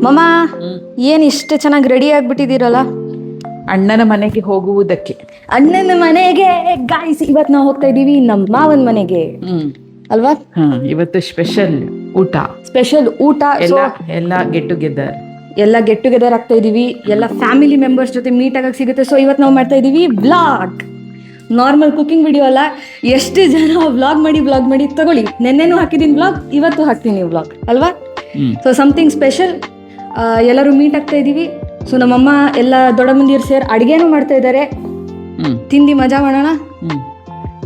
ಮಮ್ಮ ಏನ್ ಇಷ್ಟು ಚೆನ್ನಾಗಿ ರೆಡಿ ಆಗ್ಬಿಟ್ಟಿದ್ದೀರಲ್ಲ. ಅಣ್ಣನ ಮನೆಗೆ ಹೋಗುವುದಕ್ಕೆ. ಅಣ್ಣನ ಮನೆಗೆ ಗಾಯ್ಸ್, ಇವತ್ ನಾವು ಹೋಗ್ತಾ ಇದೀವಿ ನಮ್ಮ ಮಾವನ ಮನೆಗೆ ಅಲ್ವಾ? ಇವತ್ತು ಸ್ಪೆಷಲ್ ಊಟ. ಸ್ಪೆಷಲ್ ಊಟ. ಎಲ್ಲ ಗೆಟ್ ಟುಗೆದರ್. ಎಲ್ಲ ಗೆಟ್ ಟುಗೆದರ್ ಆಗ್ತಾ ಇದೀವಿ. ಎಲ್ಲ ಫ್ಯಾಮಿಲಿ ಮೆಂಬರ್ಸ್ ಜೊತೆ ಮೀಟ್ ಆಗಕ್ಕೆ ಸಿಗುತ್ತೆ. ಸೊ ಇವತ್ತು ನಾವು ಮಾಡ್ತಾ ಇದೀವಿ ವ್ಲಾಗ್. ನಾರ್ಮಲ್ ಕುಕಿಂಗ್ ವಿಡಿಯೋ ಅಲ್ಲ. ಎಷ್ಟು ಜನ ವ್ಲಾಗ್ ಮಾಡಿ ತಗೊಳ್ಳಿ. ನೆನ್ನೆನೂ ಹಾಕಿದ್ದೀನಿ ವ್ಲಾಗ್, ಇವತ್ತು ಹಾಕ್ತೀನಿ ವ್ಲಾಗ್ ಅಲ್ವಾ? So something special. ಎಲ್ಲರೂ ಮೀಟ್ ಆಗ್ತಾ ಇದೀವಿ. ಸೊ ನಮ್ಮಮ್ಮ ಎಲ್ಲ ದೊಡ್ಡ ಮಂದಿರು ಸೇರಿ ಅಡುಗೆನೂ ಮಾಡ್ತಾ ಇದ್ದಾರೆ. ತಿಂಡಿ ಮಜಾ ಮಾಡೋಣ.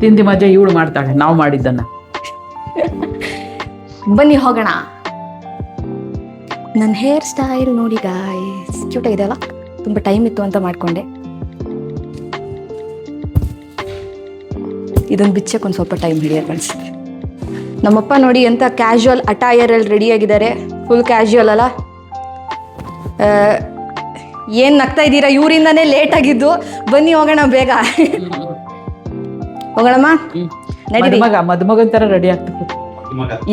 ತಿಂಡಿ ಮಜಾ ಇವಳು ಮಾಡ್ತಾಳೆ, ನಾವು ಮಾಡಿದ್ದನ್ನ. ಬನ್ನಿ ಹೋಗೋಣ. ನನ್ನ ಹೇರ್ ಸ್ಟೈಲ್ ನೋಡಿ ಗಾಯ್ಸ್, ಕ್ಯೂಟ್ ಆಗಿದೆ ಅಲ್ಲ? ತುಂಬ ಟೈಮ್ ಇತ್ತು ಅಂತ ಮಾಡ್ಕೊಂಡೆ. ಇದೊಂದು ಬಿಚ್ಚಕ್ಕೆ ಒಂದು ಸ್ವಲ್ಪ ಟೈಮ್ ಹಿಡಿಯೋದು ಅನಿಸುತ್ತೆ. ನಮ್ಮಪ್ಪ ನೋಡಿ ಎಂಥ ಕ್ಯಾಶುವಲ್ ಅಟೈರಲ್ಲಿ ರೆಡಿಯಾಗಿದ್ದಾರೆ. ಫುಲ್ ಕ್ಯಾಶುವಲ್ ಅಲ್ಲ? ಏನು ನಗ್ತಾ ಇದ್ದೀರಾ? ಇವರಿಂದಾನೇ ಲೇಟ್ ಆಗಿದ್ದು. ಬನ್ನಿ ಹೋಗೋಣ ಬೇಗ. ಹೋಗೋಣಮ್ಮ, ಮದುಮಗನ್ ತರ ರೆಡಿ ಆಗ್ತದೆ.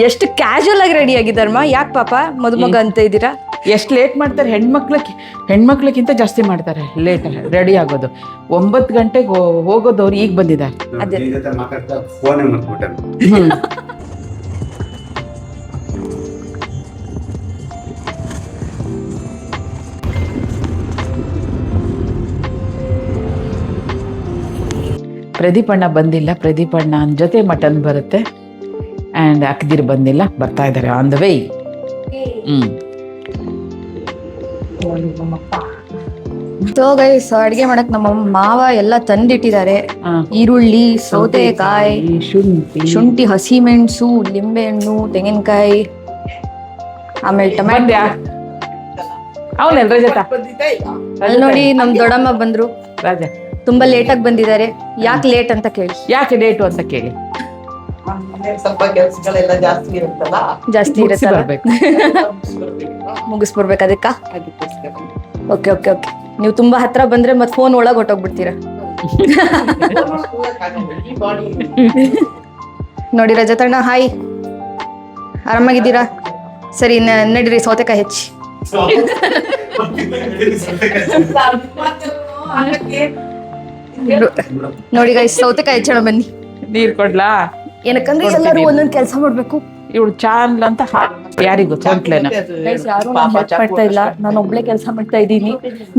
ಎಷ್ಟು ಕ್ಯಾಶುವಲ್ ಆಗಿ ರೆಡಿ ಆಗಿದ್ದಾರಮ್ಮ. ಯಾಕೆ ಪಾಪ ಮದುಮಗ ಅಂತ ಇದ್ದೀರಾ? ಎಷ್ಟು ಲೇಟ್ ಮಾಡ್ತಾರೆ ಹೆಣ್ಮಕ್ಳಿಗಿಂತ ಜಾಸ್ತಿ ಮಾಡ್ತಾರೆ ಲೇಟ್ ರೆಡಿ ಆಗೋದು. 9 ಗಂಟೆಗೆ ಹೋಗೋದವ್ರು ಈಗ ಬಂದಿದ್ದಾರೆ. ಅದೇ ಪ್ರದೀಪ್ ಅಣ್ಣ ಬಂದಿಲ್ಲ. ಪ್ರದೀಪ್ ಅಣ್ಣ ಜೊತೆ ಮಟನ್ ಬರುತ್ತೆ. ಆ್ಯಂಡ್ ಅಕ್ದಿರ್ ಬಂದಿಲ್ಲ, ಬರ್ತಾ ಇದ್ದಾರೆ on the way. So guys, ಅಡುಗೆ ಮಾಡಕ್ ನಮ್ಮ ಮಾವ ಎಲ್ಲ ತಂದಿಟ್ಟಿದ್ದಾರೆ. ಈರುಳ್ಳಿ, ಸೌತೆಕಾಯಿ, ಶುಂಠಿ, ಹಸಿಮೆಣಸು, ಲಿಂಬೆಹಣ್ಣು, ತೆಂಗಿನಕಾಯಿ, ಆಮೇಲೆ ಟೊಮ್ಯಾಟೊ. ಅವನಲ್ಲ ರಜತ, ಅಲ್ಲಿ ನೋಡಿ ನಮ್ ದೊಡ್ಡಮ್ಮ ಬಂದ್ರು. ರಾಜ ತುಂಬಾ ಲೇಟಾಗಿ ಬಂದಿದ್ದಾರೆ. ಯಾಕೆ ಲೇಟ್ ಅಂತ ಕೇಳಿ. ಯಾಕೆ ಲೇಟು ಅಂತ ಕೇಳಿ. ಸ್ವಲ್ಪ ಕೆಲಸಗಳೆಲ್ಲ ಜಾಸ್ತಿ ಇರುತ್ತಲ್ಲ, ಮುಗಿಸ್ಬರ್ಬೇಕು ಅದಕ್ಕ. Okay okay okay. ನೀವು ತುಂಬಾ ಹತ್ರ ಬಂದ್ರೆ ಮತ್ತೆ ಫೋನ್ ಒಳಗೆ ಹೊಟ್ಟೋಗ್ಬಿಡ್ತೀರಾ. ನೋಡಿ ರಜತಣ್ಣ, ಹಾಯ್, ಆರಾಮಾಗಿದ್ದೀರಾ? ಸರಿ, ನಡೀರಿ ಸೌತೆಕಾಯಿ ಹೆಚ್ಚಿ. ನೋಡಿ ಗೈಸ್, ಸೌತೆಕಾಯಿ ಹೆಚ್ಚೋಣ ಬನ್ನಿ. ನೀರ್ ಕೊಡ್ಲಾ? ಏನಕ್ಕಂದ್ರೆ ಎಲ್ಲರೂ ಒಂದೊಂದು ಕೆಲಸ ಮಾಡ್ಬೇಕು. ಇವಳು ಚಾನ್ಲ್ ಅಂತ ಯಾರಿಗೂ ಸೊಂಟ್ಲೇನ ಯಾರು ಹೆಲ್ಪ್ ಮಾಡ್ತಾ ಇಲ್ಲ. ನಾನು ಒಬ್ಳೆ ಕೆಲಸ ಮಾಡ್ತಾ ಇದ್ದೀನಿ.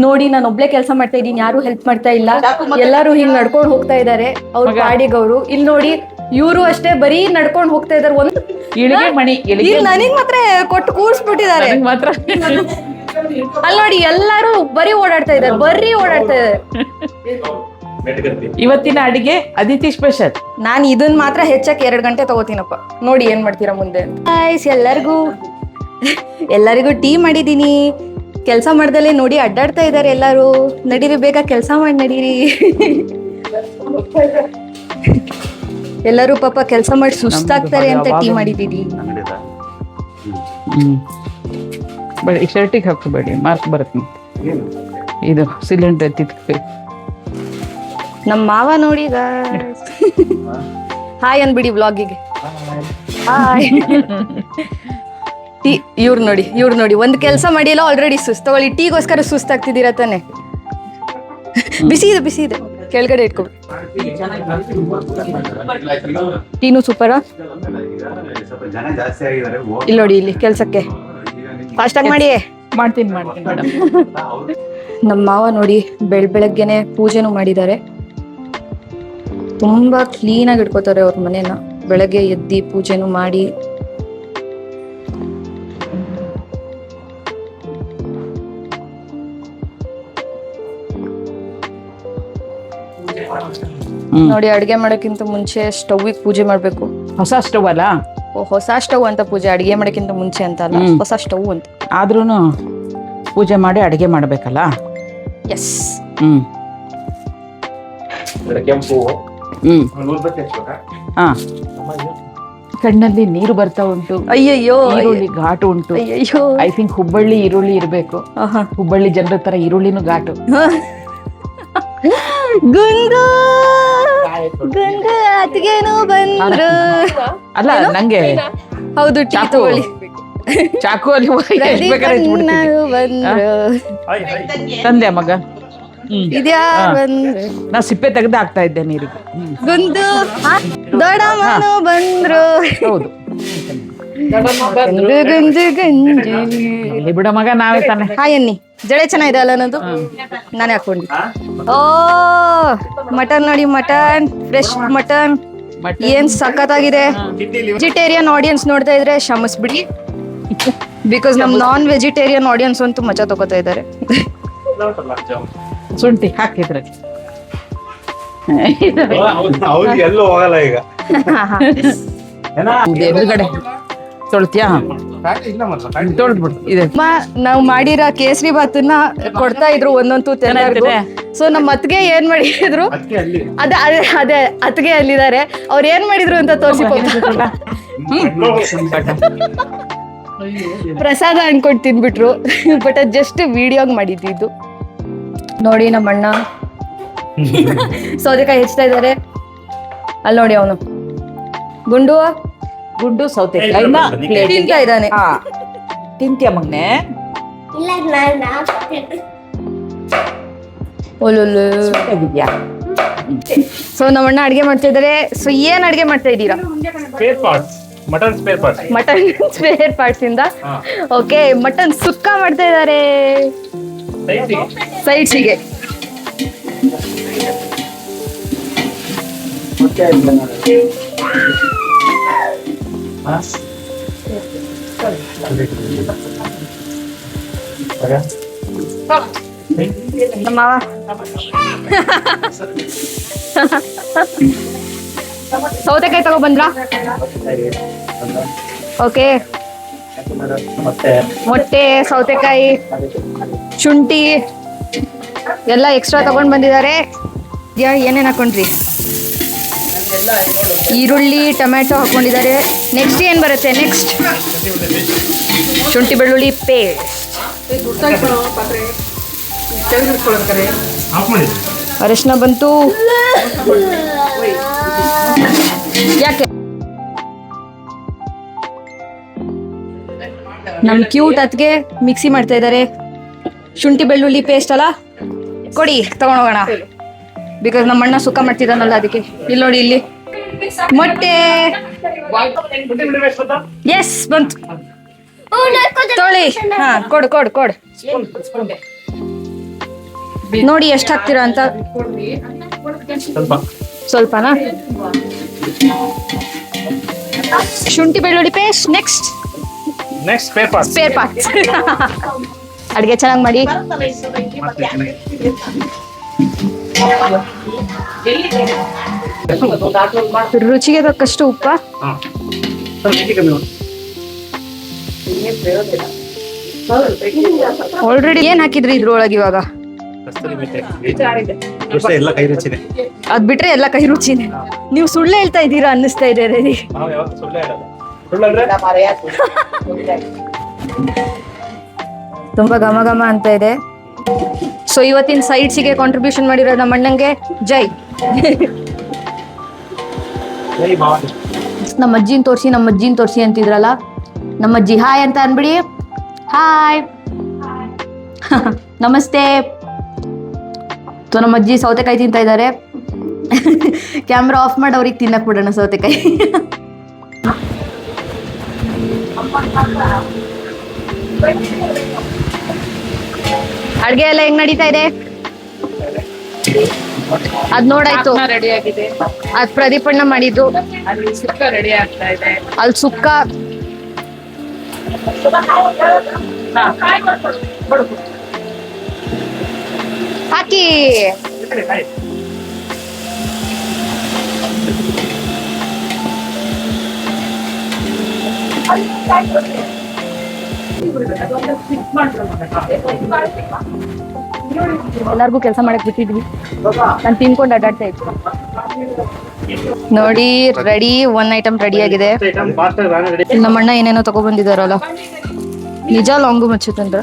ನೋಡಿ, ನಾನು ಒಬ್ಳೆ ಕೆಲಸ ಮಾಡ್ತಾ ಇದ್ದೀನಿ, ಯಾರು ಹೆಲ್ಪ್ ಮಾಡ್ತಾ ಇಲ್ಲ. ಎಲ್ಲರೂ ಹಿಂಗ್ ನಡ್ಕೊಂಡು ಹೋಗ್ತಾ ಇದಾರೆ ಅವ್ರ ಗಾಡಿಗವ್ರು. ಇಲ್ಲಿ ನೋಡಿ, ಇವರು ಅಷ್ಟೇ ಬರೀ ನಡ್ಕೊಂಡು ಹೋಗ್ತಾ ಇದಾರೆ. ಒಂದು ಇಳಿಗೆ ಮಣಿ ನನಗ್ ಮಾತ್ರ ಕೊಟ್ಟು ಕೂರ್ಸ್ಬಿಟ್ಟಿದ್ದಾರೆ ಮಾತ್ರ. ಅಲ್ಲಿ ನೋಡಿ, ಎಲ್ಲಾರು ಬರೀ ಓಡಾಡ್ತಾ ಇದಾರೆ. ಇವತ್ತಿನ ಅಡಿಗೆ ಅದಿತಿ ಸ್ಪೆಷಲ್. ನಾನು ಇದನ್ ಮಾತ್ರ ಹೆಚ್ಚಕ್ಕೆ 2 ಗಂಟೆ ತಗೋತೀನಪ್ಪ. ನೋಡಿ ಏನ್ ಮಾಡ್ತೀರಾ ಮುಂದೆ. ಎಲ್ಲರಿಗೂ ಟೀ ಮಾಡಿದೀನಿ. ಕೆಲಸ ಮಾಡ್ದಲ್ಲೇ ನೋಡಿ ಅಡ್ಡಾಡ್ತಾ ಇದಾರೆ ಎಲ್ಲಾರು. ನಡೀರಿ ಬೇಗ ಕೆಲಸ ಮಾಡಿ ನಡೀರಿ. ಎಲ್ಲರೂ ಪಾಪ ಕೆಲಸ ಮಾಡಿ ಸುಸ್ತಾಗ್ತಾರೆ ಅಂತ ಟೀ ಮಾಡಿದೀನಿ. ಬರೀ ಶರ್ಟಿಗೆ ಹಾಕಬೇಡಿ, ಮಾರ್ಕ್ ಬರುತ್ತೆ. ಇದು ಸಿಲಿಂಡರ್ ಎತ್ತಿಟ್ಬೇಕು. ನಮ್ಮ ಮಾವ ನೋಡಿ ಹಾಯ್ ಅನ್ಬಿಡಿ ವ್ಲಾಗಿಗೆ. ಹಾಯ್. ಟೀ ಇವ್ರು ನೋಡಿ ಒಂದ್ ಕೆಲಸ ಮಾಡಿಲ್ಲ, ಆಲ್ರೆಡಿ ಸುಸ್ತು. ತಗೊಳ್ಳಿ, ಟೀಗೋಸ್ಕರ ಸುಸ್ತಾಗ್ತಿದ್ದೀರಾ ತಾನೆ? ಬಿಸಿ ಇದೆ ಕೆಳಗಡೆ ಇಟ್ಕೊಬಿಡಿ. ಟೀನು ಸೂಪರ. ಇಲ್ಲಿ ನೋಡಿ, ಇಲ್ಲಿ ಕೆಲ್ಸಕ್ಕೆ ಫಾಸ್ಟ್ ಆಗಿ ಮಾಡ್ತೀನಿ ಮೇಡಮ್. ನಮ್ಮ ಮಾವ ನೋಡಿ ಬೆಳಗ್ಗೆನೆ ಪೂಜೆನೂ ಮಾಡಿದ್ದಾರೆ. ತುಂಬಾ ಕ್ಲೀನ್ ಆಗಿ ಇಟ್ಕೋತಾರೆ ಅವ್ರ ಮನೇನ. ಬೆಳಗ್ಗೆ ಎದ್ದಿ ಪೂಜೆನೂ ಮಾಡಿ. ನೋಡಿ, ಅಡ್ಗೆ ಮಾಡೋಕ್ಕಿಂತ ಮುಂಚೆ ಸ್ಟವ್ವಿಗೆ ಪೂಜೆ ಮಾಡ್ಬೇಕು. ಹೊಸ ಸ್ಟವ್ ಅಲ್ಲ? ಹೊಸ ಸ್ಟವ್ ಅಂತ ಪೂಜೆ, ಅಡ್ಗೆ ಮಾಡೋಕ್ಕಿಂತ ಮುಂಚೆ ಅಂತ ಅಲ್ಲ, ಹೊಸ ಸ್ಟವ್ ಅಂತ. ಆದ್ರೂನು ಪೂಜೆ ಮಾಡಿ ಅಡಿಗೆ ಮಾಡ್ಬೇಕಲ್ಲ. ಎಸ್. ಕಣ್ಣಲ್ಲಿ ನೀರು ಬರ್ತಾ ಉಂಟು. ಅಯ್ಯಯ್ಯೋ, ಈರುಳ್ಳಿ ಘಾಟು ಉಂಟು. ಅಯ್ಯೋ, ಐ ಥಿಂಕ್ ಹುಬ್ಬಳ್ಳಿ ಈರುಳ್ಳಿ ಇರ್ಬೇಕು. ಹುಬ್ಬಳ್ಳಿ ಜನರ ತರ ಈರುಳ್ಳಿನೂ ಘಾಟು. ಗುಂಡು ಅತ್ತಿಗೆನೂ ಬಂದ್ರು. ಅಲ್ಲ, ನಂಗೆ ಹೌದು, ಟೀ ತಗೊಳ್ಳಿ. ಚಾಕು ಅಲ್ಲಿ ಎಷ್ಟ್ ಬೇಕಾದ್ರೆ ಹೆಚ್ಚಿಬಿಡ್ತೀನಿ. ತಂದೆ ಮಗ. ಇದ್ಯಾರು ಬಂದ್ರು ನಾ ಸಿಪ್ಪೆ ತೆಗೆದು ಹಾಕ್ತಾ ಇದ್ದೆ ನೀರಿಗೆ. ಗುಂದು ದೊಡ್ಡಮ್ಮನು ಬಂದ್ರು. ಹೌದು. ಗಂಜು ಗಂಜು ಗಂಜು. ಇಲ್ಲಿ ಬಿಡ ಮಗ, ನಾವೇ ತಾನೆ. ಹಾಯ್ ಅನ್ನಿ, ಜಡೆ ಚೆನ್ನಾಗಿದೆ ಅಲ್ಲ ಅನ್ನೋದು. ನಾನೇ ಹಾಕೊಂಡಿ. ಓ ಮಟನ್ ನೋಡಿ, ಮಟನ್ ಫ್ರೆಶ್ ಮಟನ್ ಏನ್ ಸಖತ್ತಾಗಿದೆ. ವೆಜಿಟೇರಿಯನ್ ಆಡಿಯನ್ಸ್ ನೋಡ್ತಾ ಇದ್ರೆ ಕ್ಷಮಿಸ್ಬಿಡಿ, ಬಿಕಾಸ್ ನಮ್ ನಾನ್ ವೆಜಿಟೇರಿಯನ್ ಆಡಿಯನ್ಸ್ ಅಂತೂ ಮಜಾ ತಗೋತಾ ಇದ್ದಾರೆ. ಶುಂಠಿ ಹಾಕಿದ್ರಲ್ಲಿ ಅವ್ರಿಗೆ ಎಲ್ಲೂ ಹೋಗಲ್ಲ ಈಗ. ಎದುರುಗಡೆ ತೊಳ್ತೀಯಾ? ತೊಳ್ದ್ಬಿಡು. ಇದೆ ನಾವು ಮಾಡಿರೋ ಕೇಸರಿ ಬಾತನ್ನ ಕೊಡ್ತಾ ಇದ್ರು ಒಂದೊಂದು ತೆಲರ್ಗು. ಸೊ ನಮ್ಮ ಅತ್ತಿಗೆ ಏನ್ ಮಾಡಿದ್ರು, ಅದೇ ಅದೇ ಅದೇ ಅತ್ತಿಗೆ ಅಲ್ಲಿದ್ದಾರೆ, ಅವ್ರು ಏನ್ ಮಾಡಿದ್ರು ಅಂತ ತೋರಿಸಿ ಪ್ರಸಾದ ಅನ್ಕೊಂಡು ತಿನ್ಬಿಟ್ರು. ಬಟ್ ಅದು ಜಸ್ಟ್ ವಿಡಿಯೋಗ್ ಮಾಡಿದ್ದು. ನೋಡಿ ನಮ್ಮ ಅಣ್ಣ ಸೌದೆಕಾಯಿ ಹೆಚ್ಚ್ತಾ ಇದ್ದಾರೆ. ಅಲ್ಲಿ ನೋಡಿ ಅವನು ಗುಂಡು ಗುಂಡು ಸೌತೆಕಾಯಿನ ತಿಂತಾ ಇದ್ದಾನೆ. ತಿಂತೀಯ ಮಗ್ನೆ? ಒಳ್ಳೊಳ್ಳೆ. ಸೊ ನಮ್ಮಣ್ಣ ಅಡ್ಗೆ ಮಾಡ್ತಾ ಇದಾರೆ. ಸೊ ಏನ್ ಅಡ್ಗೆ ಮಾಡ್ತಾ ಇದ್ದೀರಾ? Mutton spare parts. Mutton spare parts ಇಂದ. ಓಕೆ, ಮಟನ್ ಸುಕ್ಕ ಮಾಡ್ತಾ ಇದಾರೆ ಸೈಡ್ಸಿಗೆ. ನಮ್ಮ ಸೌತೆಕಾಯಿ ತಗೋ ಬಂದ್ರಾ? ಓಕೆ, ಮೊಟ್ಟೆ, ಸೌತೆಕಾಯಿ, ಶುಂಠಿ ಎಲ್ಲ ಎಕ್ಸ್ಟ್ರಾ ತಗೊಂಡ್ ಬಂದಿದ್ದಾರೆ. ಏನೇನ್ ಹಾಕೊಂಡ್ರಿ? ಈರುಳ್ಳಿ, ಟೊಮ್ಯಾಟೊ ಹಾಕೊಂಡಿದ್ದಾರೆ. ನೆಕ್ಸ್ಟ್ ಏನ್ ಬರುತ್ತೆ? ನೆಕ್ಸ್ಟ್ ಶುಂಠಿ ಬೆಳ್ಳುಳ್ಳಿ ಪೇಸ್ಟ್, ಅರಿಶಿನ ಬಂತು. ಯಾಕೆ ನಮ್ ಕ್ಯೂಟ್ ಅತ್ಗೆ ಮಿಕ್ಸಿ ಮಾಡ್ತಾ ಇದ್ದಾರೆ. ಶುಂಠಿ ಬೆಳ್ಳುಳ್ಳಿ ಪೇಸ್ಟ್ ಅಲ್ಲ, ಕೊಡಿ ತಗೊಂಡೋಗೋಣ. ಬಿಕಾಸ್ ನಮ್ಮ ಅಣ್ಣ ಸುಕ್ಕ ಮಾಡ್ತಿದ್ದಾನಲ್ಲ ಅದಕ್ಕೆ. ಇಲ್ಲಿ ನೋಡಿ, ಇಲ್ಲಿ ಮೊಟ್ಟೆ. ಎಸ್ ಬಂತು, ತೊಳಿ. ಹಾ, ಕೊಡು ಕೊಡು ಕೊಡು. ನೋಡಿ ಎಷ್ಟು ಹಾಕ್ತೀರಾ ಅಂತ. ಸ್ವಲ್ಪನಾ? ಶುಂಠಿ ಬೆಳ್ಳುಳ್ಳಿ ಪೇಸ್ಟ್. Next spare parts. ಅಡ್ಗೆ ಚೆನ್ನಾಗಿ ಮಾಡಿ. ರುಚಿಗೆ ತಕ್ಕಷ್ಟು ಉಪ್ಪ. ಆಲ್ರೆಡಿ ಏನ್ ಹಾಕಿದ್ರಿ ಇದ್ರೊಳಗೆ ಇವಾಗ? ಎಲ್ಲ ಕೈ ರುಚಿನೇ. ಅದ್ ಬಿಟ್ರೆ ಎಲ್ಲ ಕೈ ರುಚಿನೇ. ನೀವು ಸುಳ್ಳು ಹೇಳ್ತಾ ಇದ್ದೀರಾ ಅನ್ನಿಸ್ತಾ ಇದೆ ರೀ. ತುಂಬಾ ಘಮ ಘಮ ಅಂತ ಇದೆ. ಸೊ ಇವತ್ತಿನ ಸೈಡ್ಸಿಗೆ ಕಾಂಟ್ರಿಬ್ಯೂಷನ್ ಮಾಡಿರೋ ನಮ್ಮ ಅಣ್ಣಂಗೆ ಜೈ. ನಮ್ಮ ಅಜ್ಜಿನ ತೋರಿಸಿ ಅಂತಿದ್ರಲ್ಲ, ನಮ್ಮ ಅಜ್ಜಿ ಹಾಯ್ ಅಂತ ಅನ್ಬಿಡಿ. ಹಾಯ್. ನಮಸ್ತೆ. ಸೊ ನಮ್ಮ ಅಜ್ಜಿ ಸೌತೆಕಾಯಿ ತಿಂತಾ ಇದ್ದಾರೆ. ಕ್ಯಾಮ್ರಾ ಆಫ್ ಮಾಡಿ ಅವ್ರಿಗೆ ತಿನ್ನಕ್ ಬಿಡೋಣ ಸೌತೆಕಾಯಿ. ಅಡ್ಗೆ ಎಲ್ಲ ಹೆಂಗ್ ನಡೀತಾ ಇದೆ? ಅದ್ ನೋಡಾಯ್ತು, ರೆಡಿ ಆಗಿದೆ. ಅದ್ ಪ್ರದೀಪಣ್ಣ ಮಾಡಿದ್ದು. ಅಲ್ಲಿ ಸುಕ್ಕ ರೆಡಿ ಆಗ್ತಾ ಇದೆ. ಅಲ್ಲಿ ಸುಕ್ಕ. ಹಾಕಿ. ಎಲ್ಲಾರ್ಗು ಕೆಲಸ ಮಾಡಕ್ ಬಿಟ್ಟಿದ್ವಿ. ನಾನು ತಿನ್ಕೊಂಡು ಅಡ್ಡಾಡ್ತಾ ಇದ್ವಿ. ನೋಡಿ ರೆಡಿ, ಒನ್ ಐಟಮ್ ರೆಡಿ ಆಗಿದೆ. ನಮ್ಮ ಅಣ್ಣ ಏನೇನೋ ತಗೊಬಂದಿದಾರಲ್ಲ, ನಿಜ ಲಾಂಗು ಮಚ್ಚುತ್ತಂದ್ರ.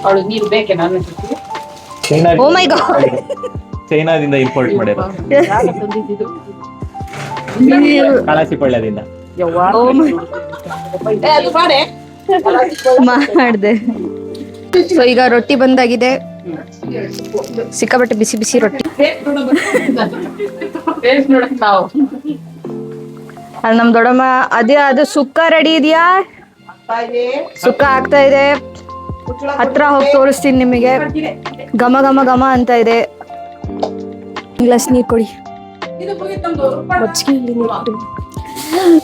ಅವಳು ನೀರು ಬೇಕೆ? ನಾನು ಓ ಮೈ ಗಾಡ್, ಚೈನಾದಿಂದ ಇಂಪೋರ್ಟ್ ಮಾಡಿರೋ ಕಳಸಿ ಪಳ್ಳ್ಯದಿಂದ. ಓ ಮೈ ಅದು ಮಾಡೆ ಮಾಡಿದೆ. ಸೊ ಈಗ ರೊಟ್ಟಿ ಬಂದಾಗಿದೆ, ಸಿಕ್ಕಾಪಟ್ಟೆ ಬಿಸಿ ಬಿಸಿ ರೊಟ್ಟಿ. ನಾವು ಅಲ್ಲಿ ನಮ್ ದೊಡ್ಡಮ್ಮ ಅದೇ ಅದು ಸುಕ್ಕ ರೆಡಿ ಇದೆಯಾ? ಸುಕ್ಕ ಆಗ್ತಾ ಇದೆ. ಹತ್ರ ಹೋಗಿ ತೋರಿಸ್ತೀನಿ ನಿಮಗೆ. ಘಮ ಘಮ ಘಮ ಅಂತ ಇದೆ. ಗ್ಲಾಸ್ ನೀರ್ ಕೊಡಿ.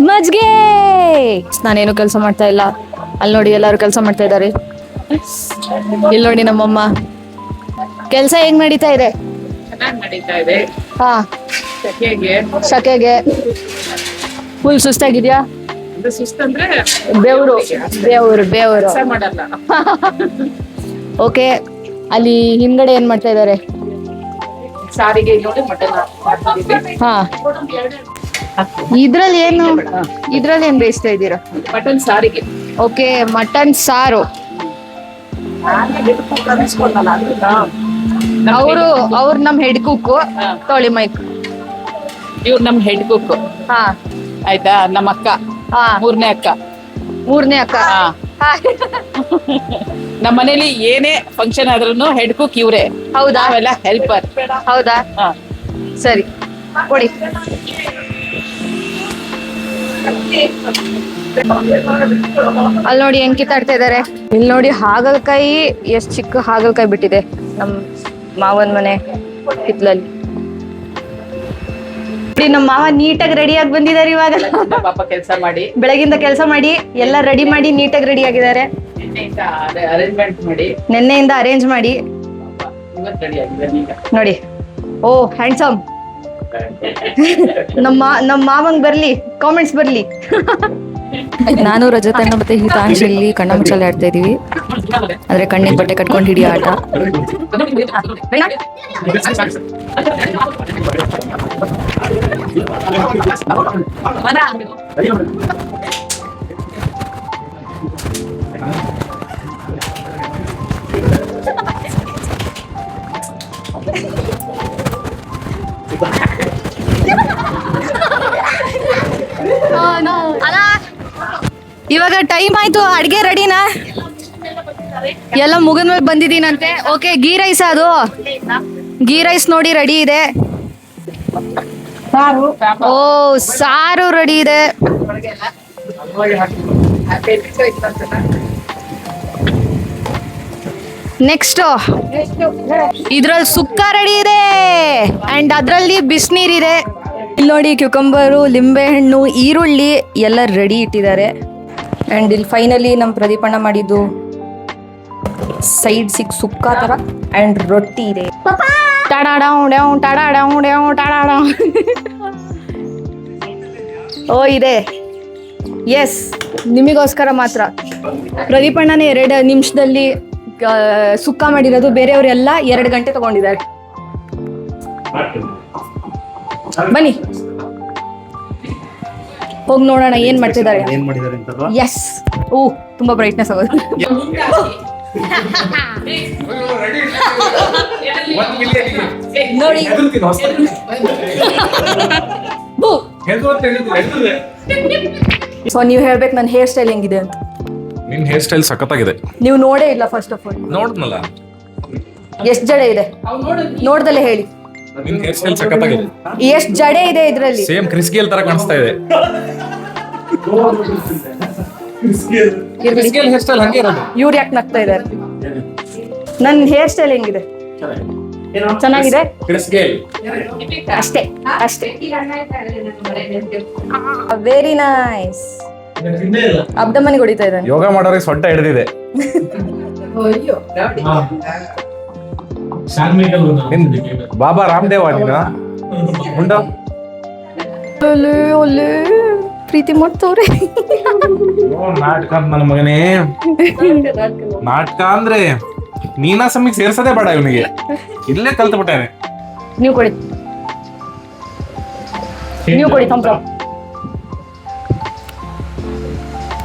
ಮಜ್ಗೆ. ನಾನೇನು ಕೆಲಸ ಮಾಡ್ತಾ ಇಲ್ಲ. ಅಲ್ಲಿ ನೋಡಿ ಎಲ್ಲಾರು ಕೆಲಸ ಮಾಡ್ತಾ ಇದ್ದಾರೆ. ಇಲ್ಲಿ ನೋಡಿ ನಮ್ಮಮ್ಮ. ಕೆಲಸ ಹೆಂಗ್ ನಡೀತಾ ಇದೆ? ಚೆನ್ನಾಗಿ ನಡೀತಾ ಇದೆ. ಹಾ, ಶಕೆಗೆ ಫುಲ್ ಸುಸ್ತಾಗಿದ್ಯಾ? ಸುಸ್ತಂದ್ರೆ ಬೆವರು ಬೆವರು ಬೆವರು. ಮಾಡಲ್ಲ. ಓಕೆ, ಅಲ್ಲಿ ಹಿಂದ್ಗಡೆ ಏನ್ ಮಾಡ್ತಾ ಇದ್ದಾರೆ? ಸಾರಿಗೆ ನೋಡಿ ಮಟನ್ ಹಾ, ಇದ್ರಲ್ಲಿ ಏನ್ ಬೇಯಿಸ್ತಾ ಇದ್ದೀರಾ? ಮಟನ್ ಸಾರಿಗೆ. ಓಕೆ, ಮಟನ್ ಸಾರು. ಅವ್ರು ನಮ್ ಹೆಡ್ ಕುಕ್. ತೊಳಿ ಮೈಕ್. ಇವ್ರು ನಮ್ ಹೆಡ್ ಕುಕ್. ಹಾ ಆಯ್ತಾ? ನಮ್ಮ ಅಕ್ಕ, ಹಾ, ಮೂರನೇ ಅಕ್ಕ. ಹಾ. ನಮ್ಮ ಮನೇಲಿ ಏನೇ ಫಂಕ್ಷನ್ ಆದ್ರೂ ಹೆಡ್ ಕುಕ್ ಇವ್ರೆ. ಹೌದಾ? ನಾವೆಲ್ಲ ಹೆಲ್ಪರ್. ಹೌದಾ? ಸರಿ, ಕೊಡಿ. ಅಲ್ಲಿ ನೋಡಿ ಹೆಂಗ್ ಕಿತ್ತಾಡ್ತಾ ಇದಾರೆ. ಇಲ್ಲಿ ನೋಡಿ ಹಾಗಲಕಾಯಿ, ಎಷ್ಟ್ ಚಿಕ್ಕ ಹಾಗಲಕಾಯಿ ಬಿಟ್ಟಿದೆ ನಮ್ ಮಾವನ್ ಮನೆ ಹಿತ್ಲಲ್ಲಿ. ನಮ್ಮ ಮಾವ ನೀಟಾಗಿ ರೆಡಿಯಾಗಿ ಬಂದಿದ್ದಾರೆ ಇವಾಗ. ಪಾಪ ಕೆಲಸ ಮಾಡಿ ಬೆಳಗಿಂದ ಕೆಲಸ ಮಾಡಿ ಎಲ್ಲ ರೆಡಿ ಮಾಡಿ ನೀಟಾಗಿ ರೆಡಿ ಆಗಿದ್ದಾರೆ. ಅರೇಂಜ್ಮೆಂಟ್ ಮಾಡಿ ನಿನ್ನೆಯಿಂದ ಅರೇಂಜ್ ಮಾಡಿ ಇವತ್ತು ರೆಡಿ ಆಗಿದ್ದಾರೆ ಈಗ. ನೋಡಿ. ಓ, ಹ್ಯಾಂಡ್ಸಮ್. ನಮ್ಮ ಮಾವಂಗ್ ಬರ್ಲಿ, ಕಾಮೆಂಟ್ಸ್ ಬರ್ಲಿ. ನಾನು ರಜತಣ್ಣ ಮತ್ತೆ ಹಿತಾಂಶಲ್ಲಿ ಕಣ್ಣ ಮುಚ್ಚಾಲೆ ಆಡ್ತಾ ಇದೀವಿ. ಅಂದ್ರೆ ಕಣ್ಣಿಗೆ ಬಟ್ಟೆ ಕಟ್ಕೊಂಡು ಹಿಡಿಯೋ ಆಟ. ಇವಾಗ ಟೈಮ್ ಆಯ್ತು. ಅಡ್ಗೆ ರೆಡಿನಾ? ಎಲ್ಲ ಮುಗಿದ್ಮೇಲೆ ಬಂದಿದ್ದೀನಂತೆ. Okay, ghee rice. ಅದು ಗೀ ರೈಸ್ ನೋಡಿ ರೆಡಿ ಇದೆ. ಓ, ಸಾರು ರೆಡಿ ಇದೆ. ನೆಕ್ಸ್ಟ್ ಇದ್ರಲ್ಲಿ ಸುಕ್ಕ ರೆಡಿ ಇದೆ ಅಂಡ್ ಅದ್ರಲ್ಲಿ ಬಿಸಿನೀರಿದೆ. ಇಲ್ಲಿ ನೋಡಿ ಕ್ಯುಕಂಬರು, ಲಿಂಬೆಹಣ್ಣು, ಈರುಳ್ಳಿ ಎಲ್ಲ ರೆಡಿ ಇಟ್ಟಿದ್ದಾರೆ. ಅಂಡ್ ಇಲ್ಲಿ ಫೈನಲಿ ನಮ್ಮ ಪ್ರದೀಪಣ್ಣ ಮಾಡಿದ್ದು ಸೈಡ್ ಸಿಕ್ ಸುಕ್ಕ ತರ ಅಂಡ್ ರೊಟ್ಟಿ ಇದೆ. ಓ, ಇದೆ. ಎಸ್, ನಿಮಗೋಸ್ಕರ ಮಾತ್ರ. ಪ್ರದೀಪಣ್ಣನೇ 2 ನಿಮಿಷದಲ್ಲಿ ಸುಕ್ಕ ಮಾಡಿರೋದು. ಬೇರೆಯವರೆಲ್ಲ 2 ಗಂಟೆ ತಗೊಂಡಿದ್ದಾರೆ. ಬನ್ನಿ ಹೋಗಿ ನೋಡೋಣ ಏನ್ ಮಾಡ್ತಿದ್ದಾರೆ. ಏನ್ ಮಾಡಿದಾರೆ ಅಂತ. ಎಸ್. ಓ, ತುಂಬಾ ಬ್ರೈಟ್ನೆಸ್ ಆಗೋದು. ನೋಡಿ. ಸೊ ನೀವು ಹೇಳ್ಬೇಕು ನನ್ನ ಹೇರ್ ಸ್ಟೈಲ್ ಹೆಂಗಿದೆ ಅಂತ. ನಿನ್ ಹೇರ್ ಸ್ಟೈಲ್ ಸಖತ್ತಾಗಿದೆ. ನೀವು ನೋಡೇ ಇಲ್ಲ ಫಸ್ಟ್ ಆಫ್ ಆಲ್. ನೋಡ್ನಲ್ಲ, ಎಷ್ಟ್ ಜಡೆ ಇದೆ ನೋಡ್ದಲ್ಲೇ ಹೇಳಿ. ನಿನ್ ಹೇರ್ ಸ್ಟೈಲ್ ಸಖತ್ತಾಗಿದೆ. ಎಷ್ಟ್ ಜಡೆ ಇದೆ ಇದ್ರಲ್ಲಿ. ಸೇಮ್ ಕ್ರಿಸ್ ಗೇಲ್ ತರ ಕಾಣಿಸ್ತಾ ಇದೆ. ಕ್ರಿಸ್ ಗೇಲ್ ಹೇರ್ ಸ್ಟೈಲ್ ಹಂಗೆ ಇರೋದು. ಇವ್ರು ಯಾಕೆ ನಗ್ತಾ ಇದ್ದಾರೆ? ನನ್ನ ಹೇರ್ ಸ್ಟೈಲ್ ಹೆಂಗಿದೆ? ಚೆನ್ನಾಗಿದೆ. ಕ್ರಿಸ್ ಗೇಲ್ ಅಷ್ಟೇ ಅಷ್ಟೇ. Very nice. ಅಬ್ದಮನಿಗೆ ಹೊಡಿತಾ ಇದ್ದಾನೆ. ಯೋಗ ಮಾಡೋರಿಗೆ ಸೊಡ್ಡ ಹಿಡಿದಿದೆ. ಬಾಬಾ ರಾಮದೇವ ನೀನು ಮುಂಡ ಒಳ್ಳೆ ಪ್ರೀತಿ ಮಾಡ್ತವ್ರೆ. ನಾಟಕ ನನ್ನ ಮಗನೇ. ನಾಟಕ ಅಂದ್ರೆ ನೀನಾಸಮಿಗೆ ಸೇರ್ಸೋದೇ ಬೇಡ ಇವನಿಗೆ. ಇಲ್ಲೇ ಕಲ್ತು ಬಿಟ್ಟಾನೆ. ನೀವು ಕೊಡಿ, ನೀವು ಕೊಡಿ ತಂಪ.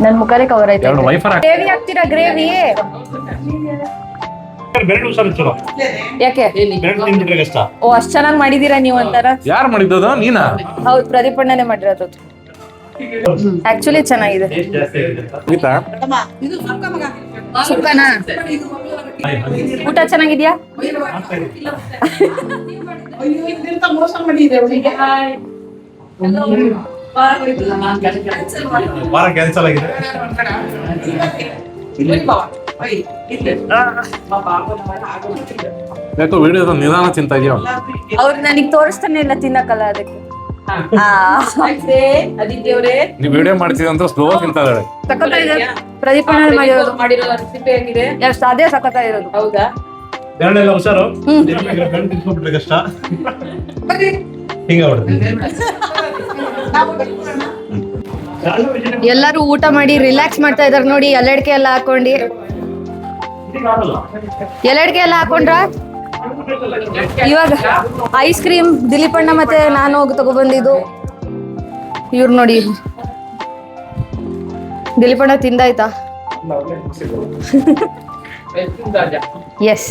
ನನ್ ಮುಖಾರೆ ಕವರ್ ಆಯ್ತು. ಎರಡು ವೈಫರ್ ಗ್ರೇವಿ ಹಾಕ್ತೀರಾ? ಗ್ರೇವಿ ಬೆರಡು ಹುಷಾರು ಚಲೋ. ಯಾಕೆ? ಬೆರಡು ತಿಂದ್ಬಿಟ್ರೆ ಕಷ್ಟ. ಓ, ಅಷ್ಟ್ ಚೆನ್ನಾಗಿ ಮಾಡಿದೀರಾ ನೀವು ಅಂತಾರ. ಯಾರು ಮಾಡಿದ್ದದು? ನೀನಾ? ಹೌದು, ಪ್ರದೀಪಣ್ಣನೇ ಮಾಡಿರೋದು. ಆಕ್ಚುಲಿ ಚೆನ್ನಾಗಿದೆ. ಟೇಸ್ಟ್ ಜಾಸ್ತಿ ಆಗಿದೆ ಅಂತ. ಗೀತಾ ಇದು ಸುಕ್ಕ ಮಗ. ಸುಕ್ಕನಾ? ಊಟ ಚೆನ್ನಾಗಿದ್ಯಾ? ಅಯ್ಯೋ, ಇದೆಂತ ಮೋಸ ಮಾಡಿದೆ ಅವನಿಗೆ. ವಾರ ಕ್ಯಾನ್ಸಲ್ ಆಗಿದೆ. ಯಾಕೋ ವಿಡಿಯೋದ ನಿಧಾನ ತಿಂತಾ ಇದೆಯೋ. ಅವ್ರು ನನಗೆ ತೋರಿಸ್ತಾನೆ ಇಲ್ಲ ತಿನ್ನಕ್ಕಲ್ಲ ಅದಕ್ಕೆ. ಅದಿತ್ಯವರೇ ನೀವು ವಿಡಿಯೋ ಮಾಡ್ತಿದ್ದೆ ಅಂತ ಸ್ಲೋ ತಿಂತಾ ಇದ್ದಾಳೆ. ಸಖತ್ತಾಗಿದೆ. ಪ್ರದೀಪ್ ಅಣ್ಣ ಮಾಡಿರೋದು. ಮಾಡಿರೋ ರೆಸಿಪಿ ಆಗಿದೆ. ಎಷ್ಟು ಅದೇ ಸಖತ್ತಾಗಿರೋದು. ಹೌದಾ? ಬೆರಳೆಲ್ಲ ಹುಷಾರು. ಬೆರಳು ತಿನ್ಸ್ಕೊಂಡ್ಬಿಟ್ರೆ ಕಷ್ಟ. ಹಿಂಗ ಎಲ್ಲರೂ ಊಟ ಮಾಡಿ ರಿಲ್ಯಾಕ್ಸ್ ಮಾಡ್ತಾ ಇದಾರೆ ನೋಡಿ. ಎಲೆಡ್ಕೆ ಎಲ್ಲ ಹಾಕೊಂಡಿ. ಎಲೆಡ್ಕೆ ಎಲ್ಲ ಹಾಕೊಂಡ್ರ? ಇವಾಗ ಐಸ್ ಕ್ರೀಮ್ ದಿಲೀಪ್ ಅಣ್ಣ ಮತ್ತೆ ನಾನು ಹೋಗಿ ತಗೊಬಂದಿದ್ದು. ಇವ್ರು ನೋಡಿ, ದಿಲೀಪ್ ಅಣ್ಣ ತಿಂದಾಯ್ತಾ? ಎಸ್,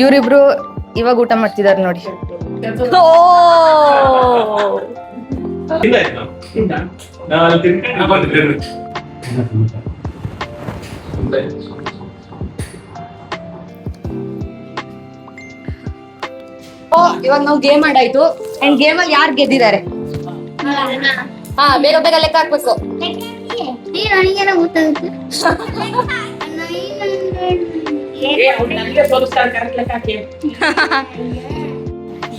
ಇವರಿಬ್ರು ಇವಾಗ ಊಟ ಮಾಡ್ತಿದಾರೆ ನೋಡಿ. ಓ ಇವಾಗ ನಾವು ಗೇಮ್ ಆಡಾಯ್ತು. ಅಂಡ್ ಗೇಮ್ ಅಲ್ಲಿ ಯಾರು ಗೆದ್ದಿದ್ದಾರೆ? ಹಾ, ಬೇಗ ಬೇಗ ಲೆಕ್ಕ ಹಾಕ್ಬೇಕು.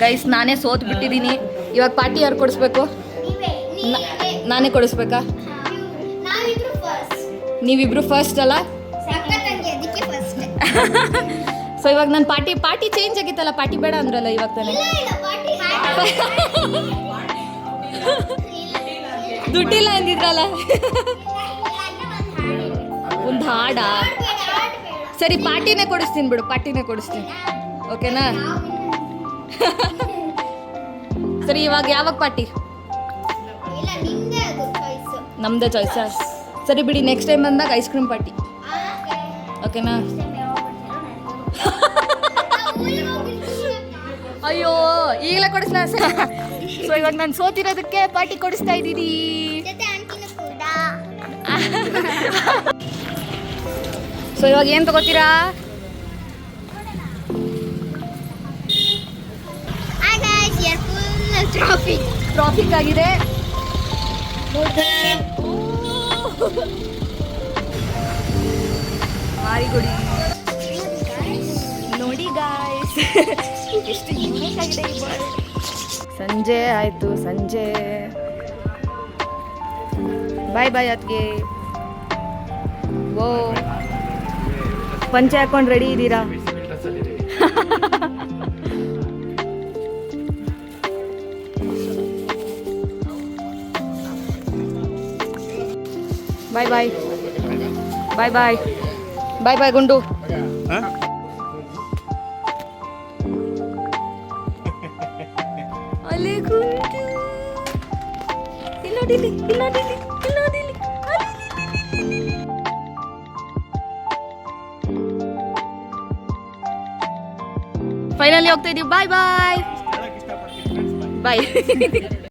ಗೈಸ್, ನಾನೇ ಸೋತ್ ಬಿಟ್ಟಿದೀನಿ. ಇವಾಗ ಪಾರ್ಟಿ ಯಾರು ಕೊಡಿಸ್ಬೇಕು? ನಾನೇ ಕೊಡಿಸ್ಬೇಕಾ? ನೀವಿಬ್ರು ಫಸ್ಟ್ ಅಲ್ಲ? ಸೊ ಇವಾಗ ನನ್ನ ಪಾರ್ಟಿ ಚೇಂಜ್ ಆಗಿತ್ತಲ್ಲ, ಪಾರ್ಟಿ ಬೇಡ ಅಂದ್ರಲ್ಲ ಇವಾಗ ತಾನೆ. ದುಡ್ಡಿಲ್ಲ ಅಂದಿದ್ರಲ್ಲ. ಒಂದು ಹಾಡಾ? ಸರಿ, ಪಾರ್ಟಿನೇ ಕೊಡಿಸ್ತೀನಿ ಬಿಡು, ಪಾರ್ಟಿನೇ ಕೊಡಿಸ್ತೀನಿ. ಓಕೆನಾ? ಸರಿ, ಇವಾಗ ಯಾವಾಗ ಪಾರ್ಟಿ? ನಮ್ದೇ ಚಾಯ್ಸಾ? ಸರಿ ಬಿಡಿ, ನೆಕ್ಸ್ಟ್ ಟೈಮ್ ಬಂದಾಗ ಐಸ್ ಕ್ರೀಮ್ ಪಾರ್ಟಿ. ಓಕೆನಾ? ಅಯ್ಯೋ, ಈಗಲೇ ಕೊಡಿಸ್ಲಾ? ಸೊ ಇವಾಗ ನಾನು ಸೋತಿರೋದಕ್ಕೆ ಪಾರ್ಟಿ ಕೊಡಿಸ್ತಾ ಇದ್ದೀನಿ. ಸೊ ಇವಾಗ ಏನು ತಗೋತೀರಾ? ಟ್ರಾಫಿಕ್ ಆಗಿದೆ ಮಾರಿಗುಡಿ ನೋಡಿ ಗಾಯ್ಸ್. ಎಷ್ಟು ಯೂನಿಕ್ ಆಗಿದೆ ಈ ಬಾಲ್. ಸಂಜೆ ಆಯ್ತು, ಸಂಜೆ. ಬಾಯ್ ಬಾಯ್ ಅದ್ಗೆ. ಓ, ಪಂಚೆ ಹಾಕೊಂಡು ರೆಡಿ ಇದ್ದೀರಾ? ಬಾಯ್ ಬಾಯ್ ಬಾಯ್ ಬಾಯ್ ಬಾಯ್ ಬಾಯ್ ಗುಂಡು. ಅಲ್ಲಿ ಗುಂಡು ಇಲ್ಲೋಡಿಲಿ, ಇಲ್ಲೋಡಿಲಿ, ಇಲ್ಲೋಡಿಲಿ. ಫೈನಲಿ ಹೋಗ್ತಾ ಇದೀವಿ. ಬಾಯ್ ಬಾಯ್ ಬಾಯ್.